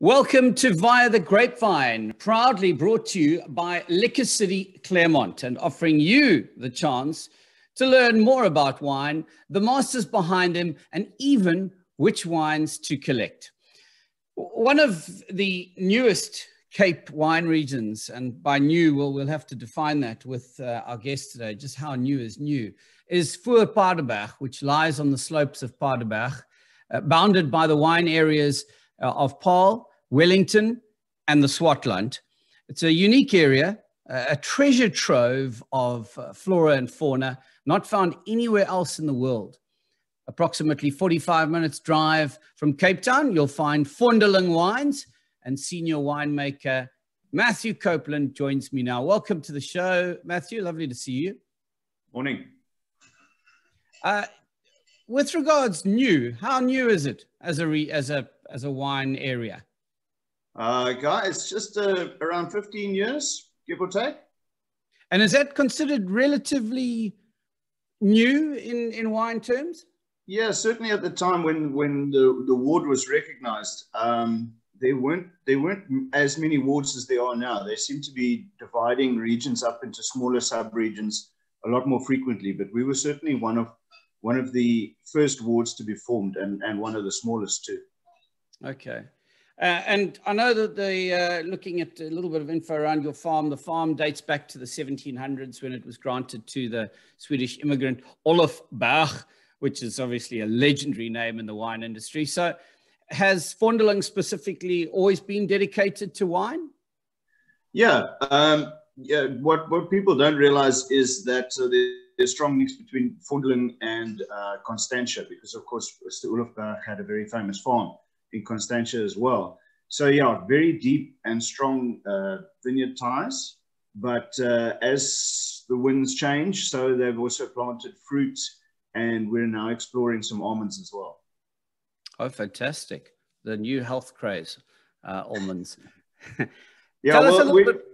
Welcome to Via the Grapevine, proudly brought to you by Liquor City Claremont and offering you the chance to learn more about wine, the masters behind them, and even which wines to collect. One of the newest Cape wine regions, and by new, we'll have to define that with our guest today, just how new, is Voor Paardeberg, which lies on the slopes of Paardeberg, bounded by the wine areas of Paarl, Wellington, and the Swartland. It's a unique area, a treasure trove of flora and fauna, not found anywhere else in the world. Approximately 45 minutes drive from Cape Town, you'll find Vondeling Wines, and Senior Winemaker Matthew Copeland joins me now. Welcome to the show, Matthew. Lovely to see you. Morning. With regards new, how new is it as a wine area? Guys, just around 15 years, give or take. And is that considered relatively new in wine terms? Yeah, certainly at the time when the award was recognized, there weren't as many awards as there are now. They seem to be dividing regions up into smaller sub-regions a lot more frequently, but we were certainly one of the first awards to be formed and one of the smallest too. Okay. And I know that looking at a little bit of info around your farm, the farm dates back to the 1700s when it was granted to the Swedish immigrant Olof Berg, which is obviously a legendary name in the wine industry. So has Vondeling specifically always been dedicated to wine? Yeah. What people don't realize is that there's a strong mix between Vondeling and Constantia, because of course Mr. Olof Berg had a very famous farm in Constantia as well. So yeah, very deep and strong vineyard ties. But as the winds change, so they've also planted fruit, and we're now exploring some almonds as well. Oh, fantastic. The new health craze, almonds. Yeah, Tell us a little bit.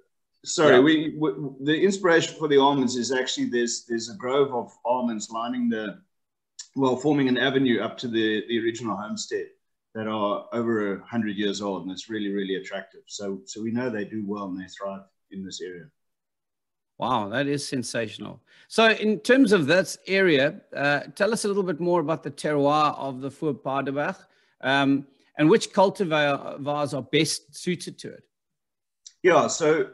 Sorry, yeah. The inspiration for the almonds is actually there's a grove of almonds lining forming an avenue up to the original homestead that are over 100 years old, and it's really, really attractive. So we know they do well and they thrive in this area. Wow, that is sensational. So in terms of this area, tell us a little bit more about the terroir of the Voor Paardeberg, and which cultivars are best suited to it. Yeah, so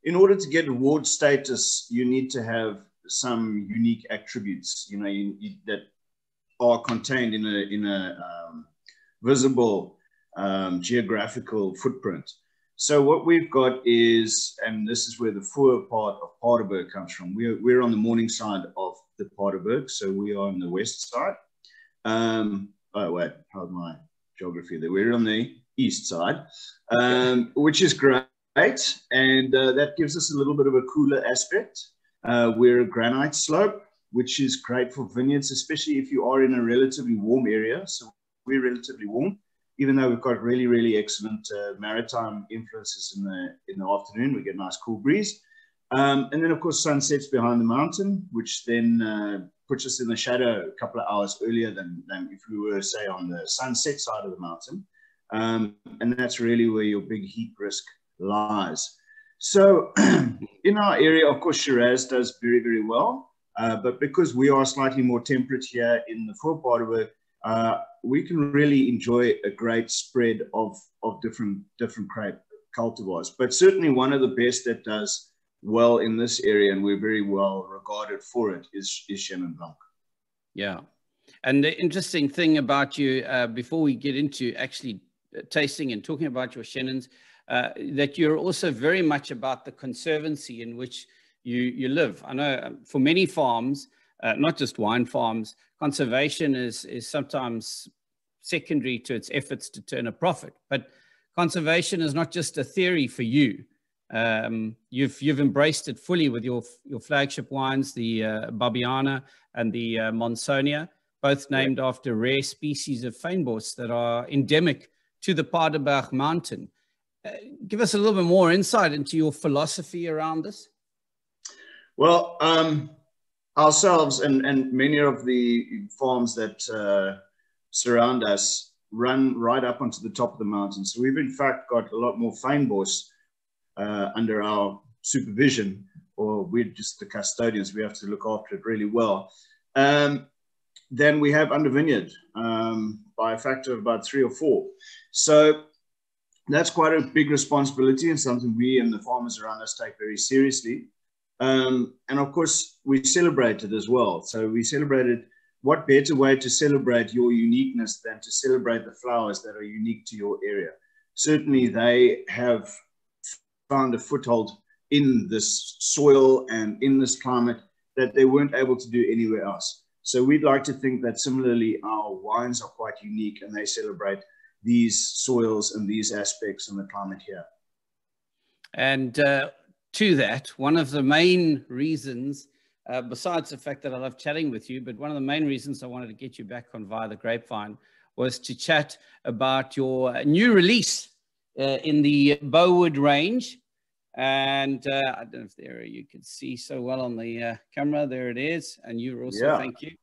in order to get award status, you need to have some unique attributes, that are contained in a visible geographical footprint. So what we've got is, and this is where the Voor part of Paardeberg comes from. We're on the morning side of the Paardeberg, so we are on the west side. Oh wait, how's my geography there? We're on the east side, which is great, and that gives us a little bit of a cooler aspect. We're a granite slope, which is great for vineyards, especially if you are in a relatively warm area. So we're relatively warm, even though we've got really, really excellent maritime influences in the afternoon. We get a nice cool breeze. And then, of course, sun sets behind the mountain, which then puts us in the shadow a couple of hours earlier than if we were, say, on the sunset side of the mountain. And that's really where your big heat risk lies. So in our area, of course, Shiraz does very, very well. But because we are slightly more temperate here in the Voor Paardeberg, we can really enjoy a great spread of different grape cultivars. But certainly one of the best that does well in this area, and we're very well regarded for it, is Chenin Blanc. Yeah. And the interesting thing about you, before we get into actually tasting and talking about your Chenins, that you're also very much about the conservancy in which you live. I know for many farms, not just wine farms, conservation is sometimes secondary to its efforts to turn a profit. But conservation is not just a theory for you. You've embraced it fully with your flagship wines, the Babiana and the Monsonia, both named after rare species of fynbos that are endemic to the Paardeberg mountain. Give us a little bit more insight into your philosophy around this. Well, ourselves and many of the farms that surround us, run right up onto the top of the mountain. So we've in fact got a lot more fynbos under our supervision, or we're just the custodians. We have to look after it really well. Then we have under vineyard by a factor of about 3 or 4. So that's quite a big responsibility and something we and the farmers around us take very seriously. And of course, we celebrate it as well. So we celebrated. What better way to celebrate your uniqueness than to celebrate the flowers that are unique to your area? Certainly, they have found a foothold in this soil and in this climate that they weren't able to do anywhere else. So we'd like to think that similarly, our wines are quite unique and they celebrate these soils and these aspects in the climate here. And to that, one of the main reasons, besides the fact that I love chatting with you, but one of the main reasons I wanted to get you back on Via the Grapevine was to chat about your new release in the Bowwood range. And I don't know if there you can see so well on the camera. There it is. And you also, yeah. Thank you.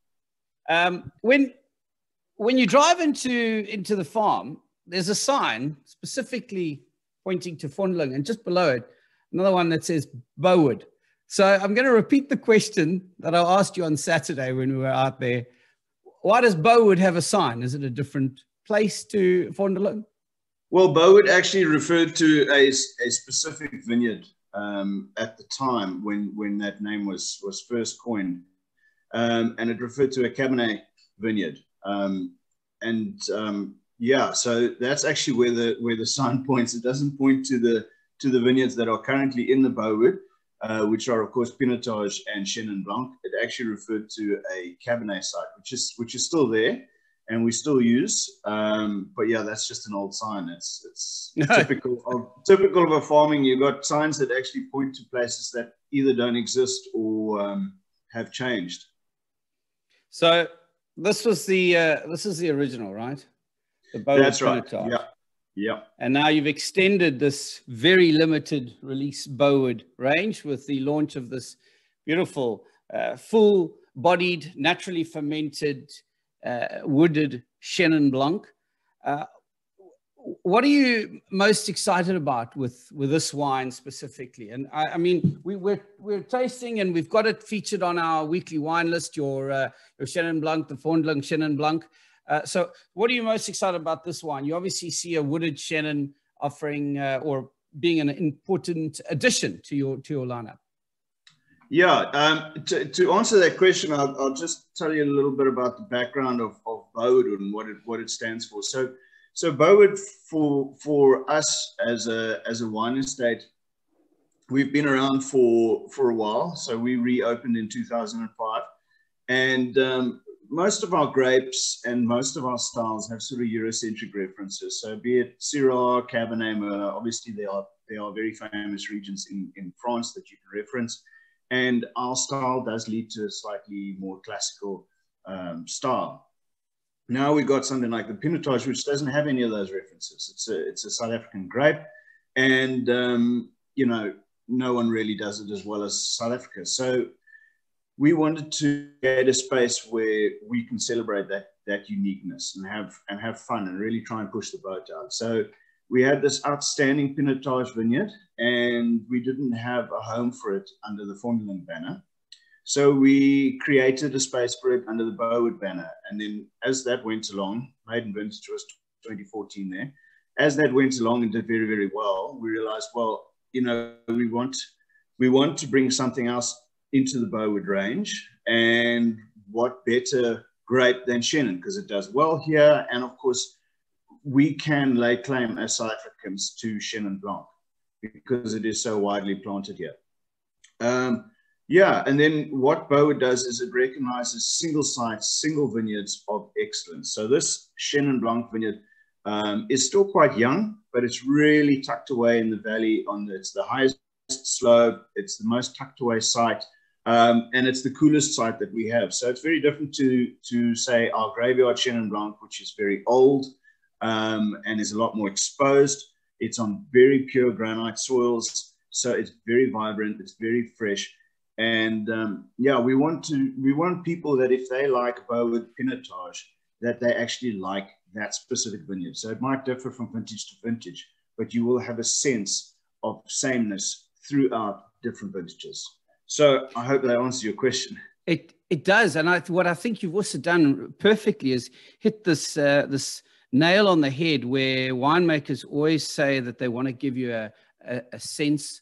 When you drive into the farm, there's a sign specifically pointing to Vondeling, and just below it, another one that says Bowwood. So I'm going to repeat the question that I asked you on Saturday when we were out there. Why does Bowwood have a sign? Is it a different place to Vondeling? Well, Bowwood actually referred to a specific vineyard at the time when that name was first coined. And it referred to a Cabernet vineyard. Yeah, so that's actually where the sign points. It doesn't point to the vineyards that are currently in the Bowwood, which are, of course, Pinotage and Chenin Blanc. It actually referred to a Cabernet site, which is still there and we still use. But yeah, that's just an old sign. It's typical of a farming. You've got signs that actually point to places that either don't exist or have changed. So this is the original, right? The Bowwood. That's right. Pinotage. Yeah. Yeah. And now you've extended this very limited release Bowwood range with the launch of this beautiful full-bodied, naturally fermented, wooded Chenin Blanc. What are you most excited about with this wine specifically? And I mean, we're tasting and we've got it featured on our weekly wine list, your Chenin Blanc, the Vondeling Chenin Blanc. So what are you most excited about this wine? You obviously see a wooded Chenin offering or being an important addition to your lineup. Yeah, to answer that question, I'll just tell you a little bit about the background of Bowwood and what it stands for. So Bowwood for us as a wine estate, we've been around for a while. So we reopened in 2005, and most of our grapes and most of our styles have sort of Eurocentric references. So be it Syrah, Cabernet, Merlot, obviously they are very famous regions in France that you can reference. And our style does lead to a slightly more classical style. Now we've got something like the Pinotage, which doesn't have any of those references. It's a South African grape, and you know, no one really does it as well as South Africa. So we wanted to create a space where we can celebrate that uniqueness and have fun and really try and push the boat out. So we had this outstanding Pinotage vineyard, and we didn't have a home for it under the Vondeling banner. So we created a space for it under the Bowwood banner. And then as that went along, maiden vintage was 2014 there. As that went along and did very, very well, we realized, well, you know, we want to bring something else into the Bowwood range. And what better grape than Chenin, because it does well here. And of course, we can lay claim as South Africans to Chenin Blanc because it is so widely planted here. Yeah, and then what Bowwood does is it recognizes single sites, single vineyards of excellence. So this Chenin Blanc vineyard is still quite young, but it's really tucked away in the valley. It's the highest slope, it's the most tucked away site, and it's the coolest site that we have. So it's very different to say our Graveyard Chenin Blanc, which is very old and is a lot more exposed. It's on very pure granite soils, so it's very vibrant, it's very fresh. And yeah, we want people that if they like Bowwood Pinotage, that they actually like that specific vineyard. So it might differ from vintage to vintage, but you will have a sense of sameness throughout different vintages. So I hope that answers your question. It does. And what I think you've also done perfectly is hit this this nail on the head, where winemakers always say that they want to give you a sense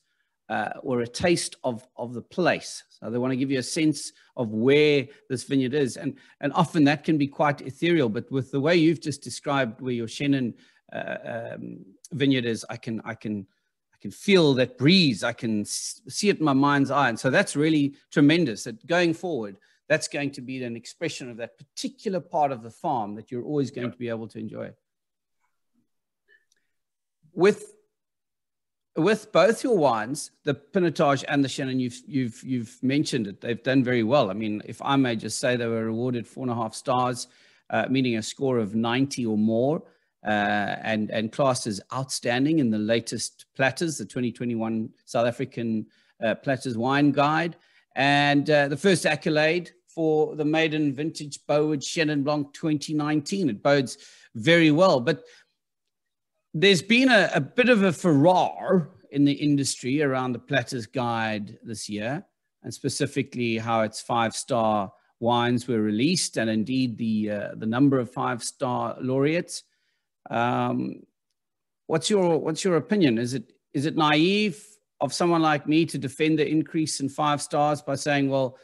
or a taste of the place. So they want to give you a sense of where this vineyard is. And often that can be quite ethereal, but with the way you've just described where your Chenin vineyard is, I can feel that breeze. I can see it in my mind's eye. And so that's really tremendous, that going forward, that's going to be an expression of that particular part of the farm that you're always going to be able to enjoy. With both your wines, the Pinotage and the Chenin, you've mentioned it. They've done very well. I mean, if I may just say, they were awarded 4.5 stars, meaning a score of 90 or more, and classed as outstanding in the latest Platters, the 2021 South African Platters Wine Guide, and the first accolade for the maiden vintage Bowwood Chenin Blanc 2019. It bodes very well, but there's been a bit of a furore in the industry around the Platters Guide this year, and specifically how its 5-star wines were released, and indeed the number of 5-star laureates. What's your opinion? Is it naive of someone like me to defend the increase in 5 stars by saying, well,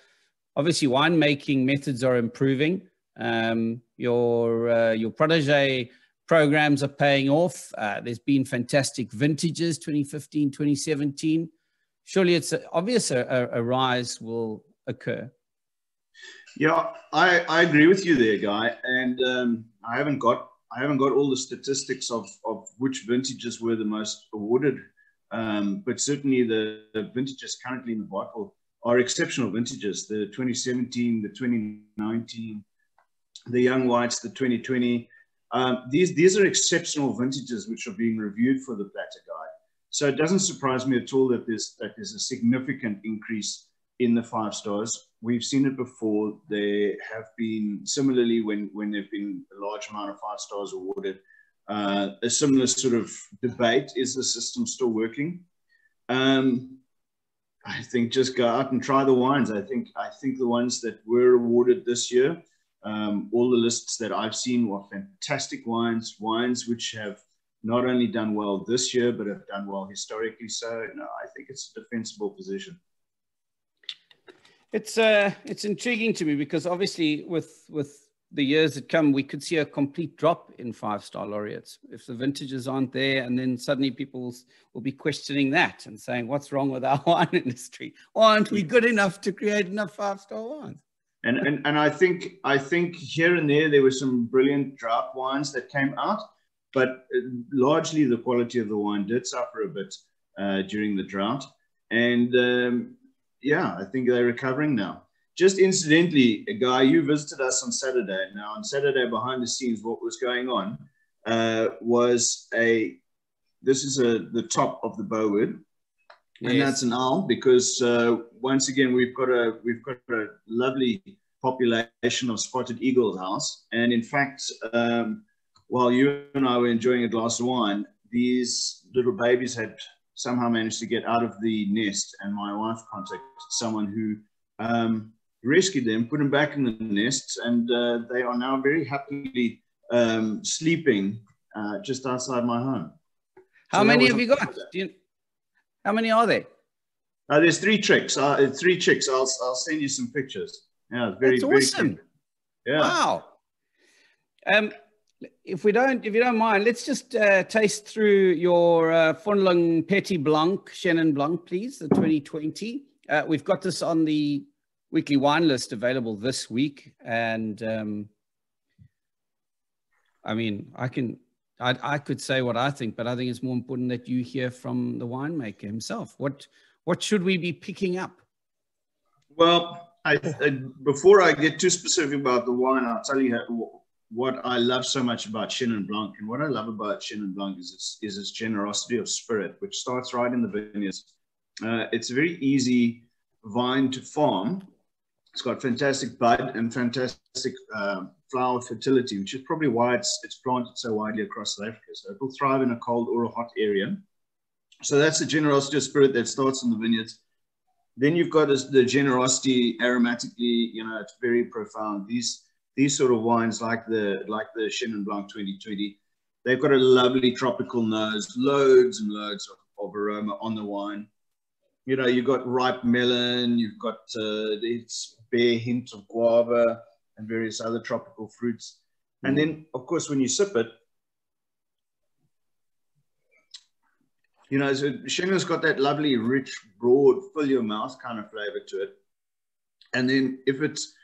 obviously winemaking methods are improving. Your protege programs are paying off. There's been fantastic vintages, 2015, 2017. Surely it's obvious a rise will occur. Yeah, I agree with you there, Guy. And I haven't got all the statistics of which vintages were the most awarded. But certainly the vintages currently in the bottle are exceptional vintages. The 2017, the 2019, the young whites, the 2020. These are exceptional vintages which are being reviewed for the Platter Guide. So it doesn't surprise me at all that there's a significant increase in the 5 stars. We've seen it before. There have been, similarly, when there've been a large amount of 5 stars awarded, a similar sort of debate: is the system still working? I think just go out and try the wines. I think the ones that were awarded this year, all the lists that I've seen were fantastic wines which have not only done well this year, but have done well historically. So no, I think it's a defensible position. It's intriguing to me because obviously with the years that come, we could see a complete drop in 5-star laureates if the vintages aren't there, and then suddenly people will be questioning that and saying, what's wrong with our wine industry? Why aren't we good enough to create enough 5-star wines? And I think here and there were some brilliant drought wines that came out, but largely the quality of the wine did suffer a bit during the drought. And yeah, I think they're recovering now. Just incidentally, Guy, you visited us on Saturday. Now, on Saturday, behind the scenes, what was going on was this is the top of the Bowwood. Yes. And that's an owl because once again, we've got a lovely population of spotted eagles house. And in fact, while you and I were enjoying a glass of wine, these little babies had somehow managed to get out of the nest, and my wife contacted someone who rescued them, put them back in the nests, and they are now very happily sleeping just outside my home. How many have you got? How many are there? There's 3 chicks. 3 chicks. I'll send you some pictures. Yeah, it's very awesome. Very yeah. Wow. If you don't mind, let's just taste through your Vondeling Petit Blanc, Chenin Blanc, please, the 2020. We've got this on the weekly wine list available this week. And I mean, I could say what I think, but I think it's more important that you hear from the winemaker himself. What should we be picking up? Well, before I get too specific about the wine, I'll tell you what I love so much about Chenin Blanc. And what I love about Chenin Blanc is its generosity of spirit, which starts right in the vineyards. It's a very easy vine to farm. It's got fantastic bud and fantastic flower fertility, which is probably why it's planted so widely across South Africa. So it will thrive in a cold or a hot area. So that's the generosity of spirit that starts in the vineyards. Then you've got the generosity aromatically, you know, it's very profound. These sort of wines like the Chenin Blanc 2020, they've got a lovely tropical nose, loads and loads of aroma on the wine. You know, you've got ripe melon, you've got its bare hint of guava and various other tropical fruits. And then, of course, when you sip it, you know, so Chenin's got that lovely, rich, broad, fill your mouth kind of flavor to it. And then if it's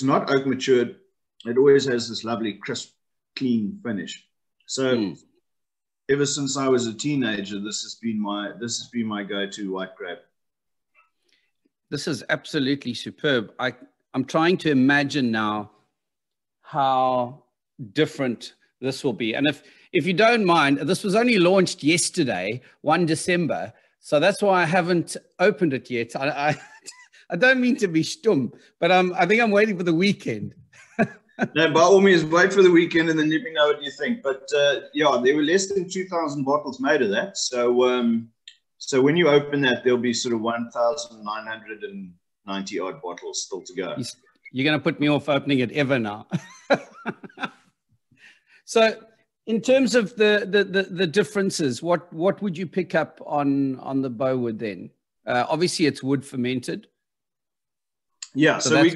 not oak matured, it always has this lovely, crisp, clean finish. So ever since I was a teenager, this has been my go-to white grape. This is absolutely superb. I'm trying to imagine now how different this will be. And if you don't mind, this was only launched yesterday, 1 December. So that's why I haven't opened it yet. I don't mean to be stum, but I think I'm waiting for the weekend. No, by all means, wait for the weekend and then let me know what you think. But yeah, there were less than 2,000 bottles made of that. So when you open that, there'll be sort of 1,990 odd bottles still to go. You're going to put me off opening it ever now. So in terms of the differences, what would you pick up on the Bowwood then? Obviously, it's wood fermented. Yeah, so we're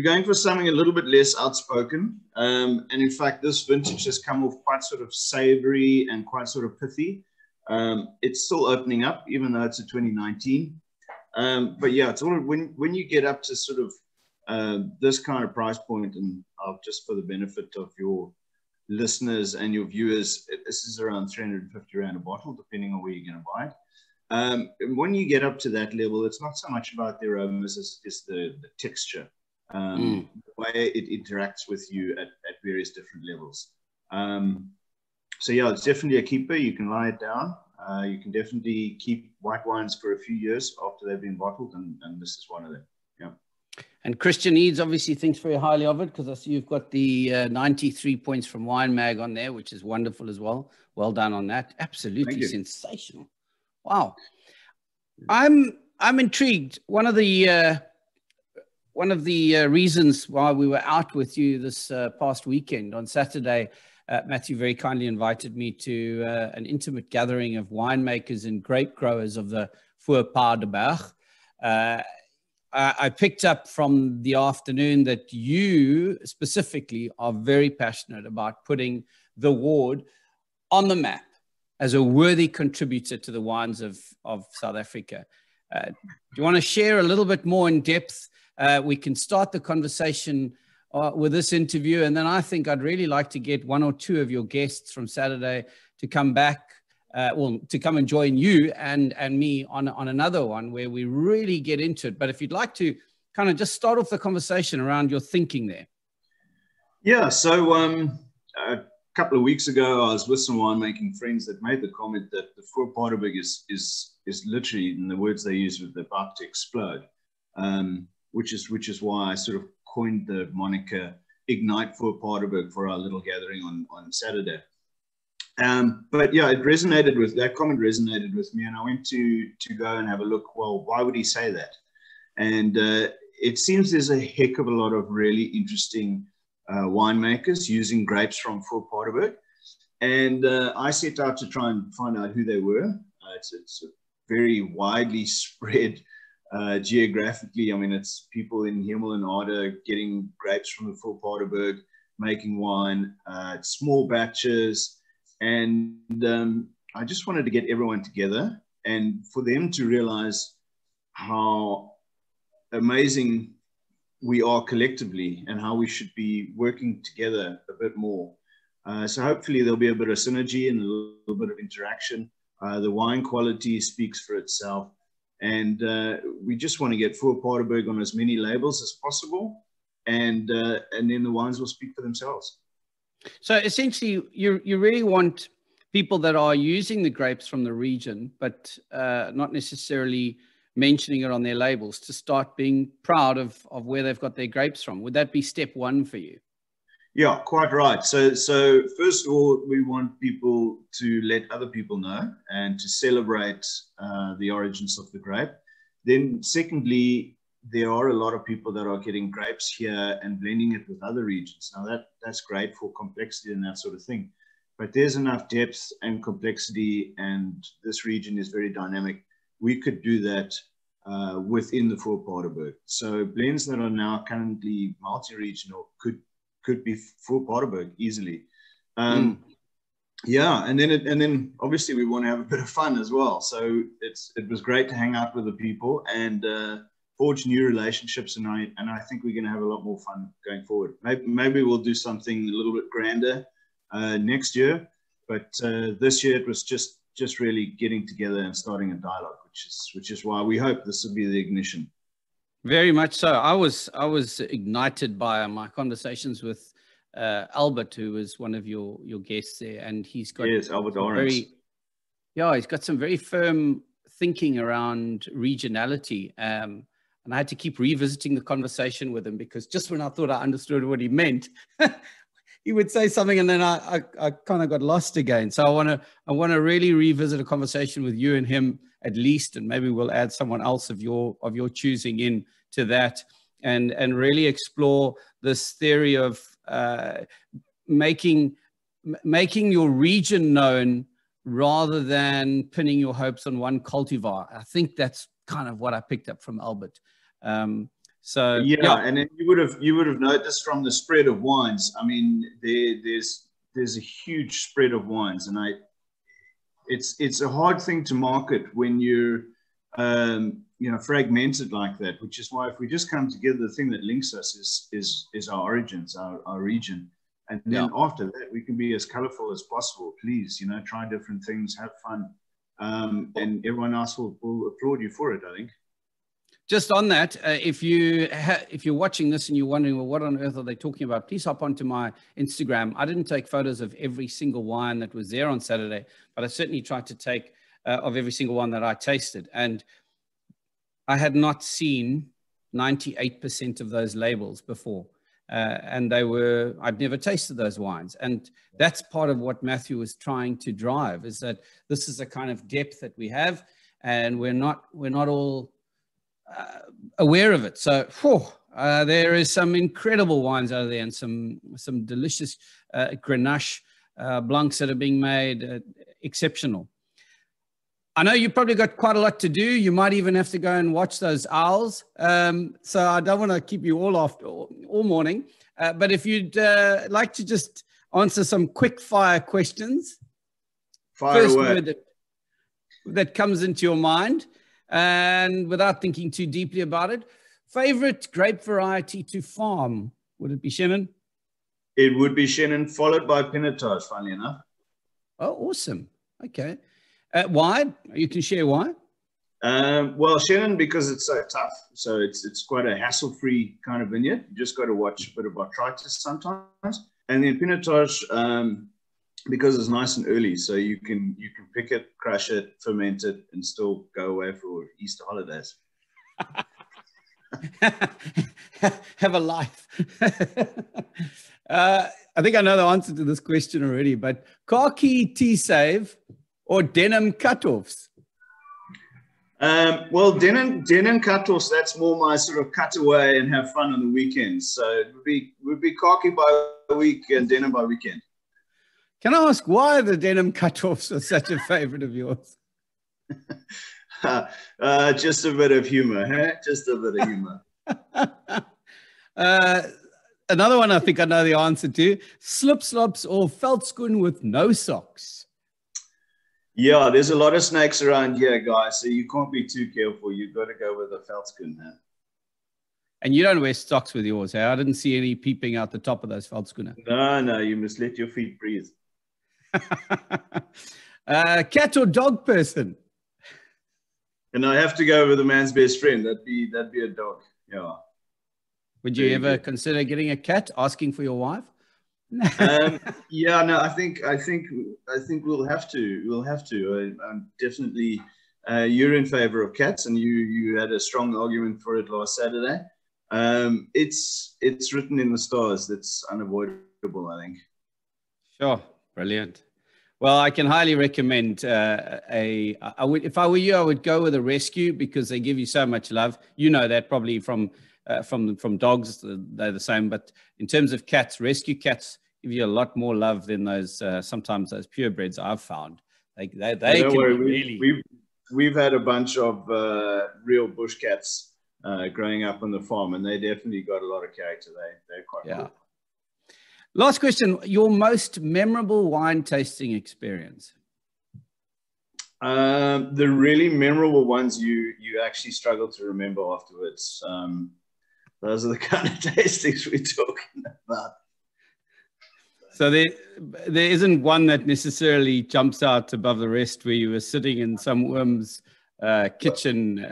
going for something a little bit less outspoken. And in fact, this vintage has come off quite sort of savory and quite sort of pithy. It's still opening up, even though it's a 2019. But yeah, it's all when you get up to sort of this kind of price point, and just for the benefit of your listeners and your viewers, this is around 350 Rand a bottle, depending on where you're going to buy it. And when you get up to that level, it's not so much about the aromas as the texture, the way it interacts with you at various different levels. So yeah, it's definitely a keeper. You can lie it down. You can definitely keep white wines for a few years after they've been bottled, and this is one of them. Yeah. And Christian Eads obviously thinks very highly of it, because I see you've got the 93 points from Wine Mag on there, which is wonderful as well. Well done on that. Absolutely sensational. Wow. I'm intrigued. One of the reasons why we were out with you this past weekend on Saturday, Matthew very kindly invited me to an intimate gathering of winemakers and grape growers of the Voor Paardeberg. I picked up from the afternoon that you specifically are very passionate about putting the ward on the map as a worthy contributor to the wines of South Africa. Do you want to share a little bit more in depth? We can start the conversation with this interview, and then I think I'd really like to get one or two of your guests from Saturday to come back, to come and join you and me on another one where we really get into it. But if you'd like to kind of just start off the conversation around your thinking there. Yeah, so a couple of weeks ago, I was with some winemaking friends that made the comment that the Voor Paardeberg is literally, in the words they use, about to explode, which is why I sort of coined the moniker Ignite Voor Paardeberg for our little gathering on Saturday. But yeah, that comment resonated with me, and I went to go and have a look. Well, why would he say that? And it seems there's a heck of a lot of really interesting winemakers using grapes from Voor Paardeberg, and I set out to try and find out who they were. It's a very widely spread geographically. I mean, it's people in Hemel and Harder getting grapes from the Voor Paardeberg, making wine, small batches. And I just wanted to get everyone together and for them to realize how amazing we are collectively and how we should be working together a bit more. So hopefully there'll be a bit of synergy and a little bit of interaction. The wine quality speaks for itself. And we just want to get Voor Paardeberg on as many labels as possible. And then the wines will speak for themselves. So essentially, you really want people that are using the grapes from the region, but not necessarily mentioning it on their labels to start being proud of where they've got their grapes from. Would that be step one for you? Yeah, quite right. So first of all, we want people to let other people know and to celebrate the origins of the grape. Then secondly, there are a lot of people that are getting grapes here and blending it with other regions. Now that's great for complexity and that sort of thing. But there's enough depth and complexity, and this region is very dynamic. We could do that within the Voor Paardeberg. So blends that are now currently multi-regional could be Voor Paardeberg easily. Yeah, and then obviously we want to have a bit of fun as well. So it was great to hang out with the people and forge new relationships, and I think we're going to have a lot more fun going forward. Maybe we'll do something a little bit grander next year, but this year it was just really getting together and starting a dialogue, which is why we hope this will be the ignition. Very much so. I was ignited by my conversations with Albert, who was one of your guests there, and he's got Albert he's got some very firm thinking around regionality. And I had to keep revisiting the conversation with him, because just when I thought I understood what he meant, he would say something, and then I kind of got lost again. So I want to really revisit a conversation with you and him at least, and maybe we'll add someone else of your choosing in to that, and really explore this theory of making your region known rather than pinning your hopes on one cultivar. I think that's kind of what I picked up from Albert. So yeah, and then you would have noticed from the spread of wines. I mean, there's a huge spread of wines, and it's a hard thing to market when you're fragmented like that. Which is why if we just come together, the thing that links us is our origins, our region, and then after that we can be as colorful as possible. Please, try different things, have fun, and everyone else will applaud you for it, I think. Just on that, if you're watching this and you're wondering, well, what on earth are they talking about? Please hop onto my Instagram. I didn't take photos of every single wine that was there on Saturday, but I certainly tried to take of every single one that I tasted. And I had not seen 98% of those labels before. And I'd never tasted those wines. And that's part of what Matthew was trying to drive, is that this is a kind of depth that we have, and we're not all aware of it. So there is some incredible wines out there, and some delicious Grenache Blancs that are being made, exceptional. I know you've probably got quite a lot to do. You might even have to go and watch those owls. So I don't want to keep you all morning. But if you'd like to just answer some quick fire questions. First away. Word that comes into your mind, and without thinking too deeply about it. Favorite grape variety to farm? Would it be Chenin? It would be Chenin, followed by Pinotage, funnily enough. Oh, awesome. Okay. Why? You can share why. Well, Chenin, because it's so tough. So it's quite a hassle-free kind of vineyard. You just got to watch a bit of botrytis sometimes. And then Pinotage, because it's nice and early, so you can pick it, crush it, ferment it, and still go away for Easter holidays. Have a life. I think I know the answer to this question already, but khaki tea save or denim cutoffs? Well, denim cutoffs, that's more my sort of cutaway and have fun on the weekends. So it would be khaki by week and denim by weekend. Can I ask why the denim cutoffs are such a favorite of yours? Just a bit of humor, huh? Just a bit of humor. Another one I think I know the answer to: slip slops or veldskoen with no socks? Yeah, there's a lot of snakes around here, guys, so you can't be too careful. You've got to go with a veldskoen, huh? And you don't wear socks with yours, hey? I didn't see any peeping out the top of those veldskoen. No, you must let your feet breathe. Cat or dog person? And I have to go with the man's best friend. That'd be a dog. Yeah. Would you ever consider getting a cat? Asking for your wife? Yeah, no. I think we'll have to. I'm definitely You're in favor of cats, and you had a strong argument for it last Saturday. It's written in the stars. That's unavoidable, I think. Sure, brilliant. Well, I can highly recommend if I were you, I would go with a rescue because they give you so much love. You know that probably from dogs, they're the same. But in terms of cats, rescue cats give you a lot more love than those sometimes those purebreds I've found. They don't worry, we've had a bunch of real bush cats growing up on the farm, and they definitely got a lot of character. They're quite cool. Last question, your most memorable wine tasting experience? The really memorable ones you actually struggle to remember afterwards. Those are the kind of tastings we're talking about. So there isn't one that necessarily jumps out above the rest where you were sitting in some woman's kitchen.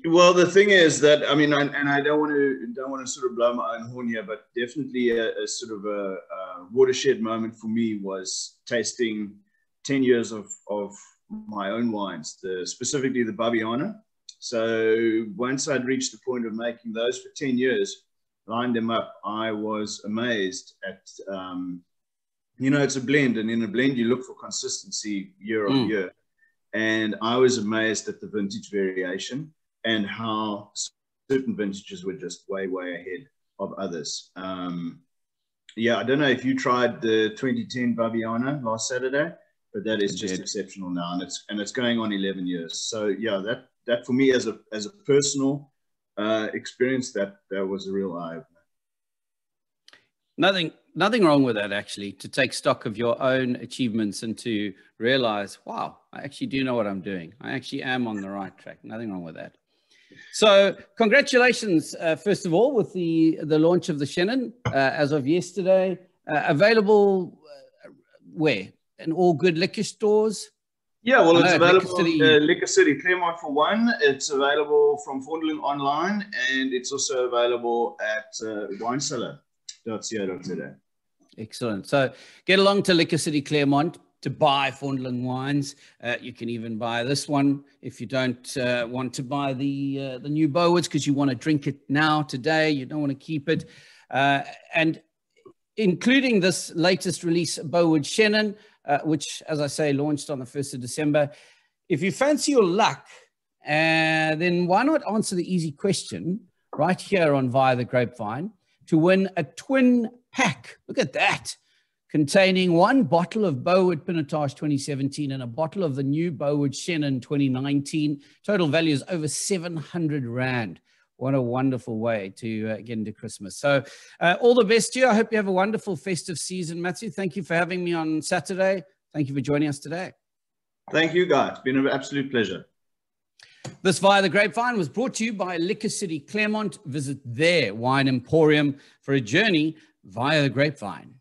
Well, the thing is that, I mean, and I don't want to sort of blow my own horn here, but definitely a sort of a watershed moment for me was tasting 10 years of my own wines, specifically the Babiana. So once I'd reached the point of making those for 10 years, lined them up, I was amazed at, it's a blend, and in a blend you look for consistency year on year. And I was amazed at the vintage variation and how certain vintages were just way, way ahead of others. Yeah, I don't know if you tried the 2010 Babiana last Saturday, but that is just exceptional now, and it's going on 11 years. So yeah, that for me as a personal experience, that was a real eye-opener. Nothing wrong with that, actually, to take stock of your own achievements and to realize, wow, I actually do know what I'm doing. I actually am on the right track. Nothing wrong with that. So congratulations, first of all, with the launch of the Chenin as of yesterday. Available where? In all good liquor stores? Yeah, well, it's available in Liquor City, Claremont for one. It's available from Vondeling online, and it's also available at winecellar.co.za. Excellent. So get along to Liquor City, Claremont to buy Vondeling wines. You can even buy this one if you don't want to buy the new Bowwoods because you want to drink it now, today. You don't want to keep it. And including this latest release, Bowwood Chenin, which, as I say, launched on the 1st of December. If you fancy your luck, then why not answer the easy question right here on Via the Grapevine to win a twin pack. Look at that. Containing one bottle of Bowwood Pinotage 2017 and a bottle of the new Bowwood Chenin 2019. Total value is over 700 Rand. What a wonderful way to get into Christmas. So all the best to you. I hope you have a wonderful festive season, Matthew. Thank you for having me on Saturday. Thank you for joining us today. Thank you, guys. It's been an absolute pleasure. This Via the Grapevine was brought to you by Liquor City Claremont. Visit their wine emporium for a journey via the Grapevine.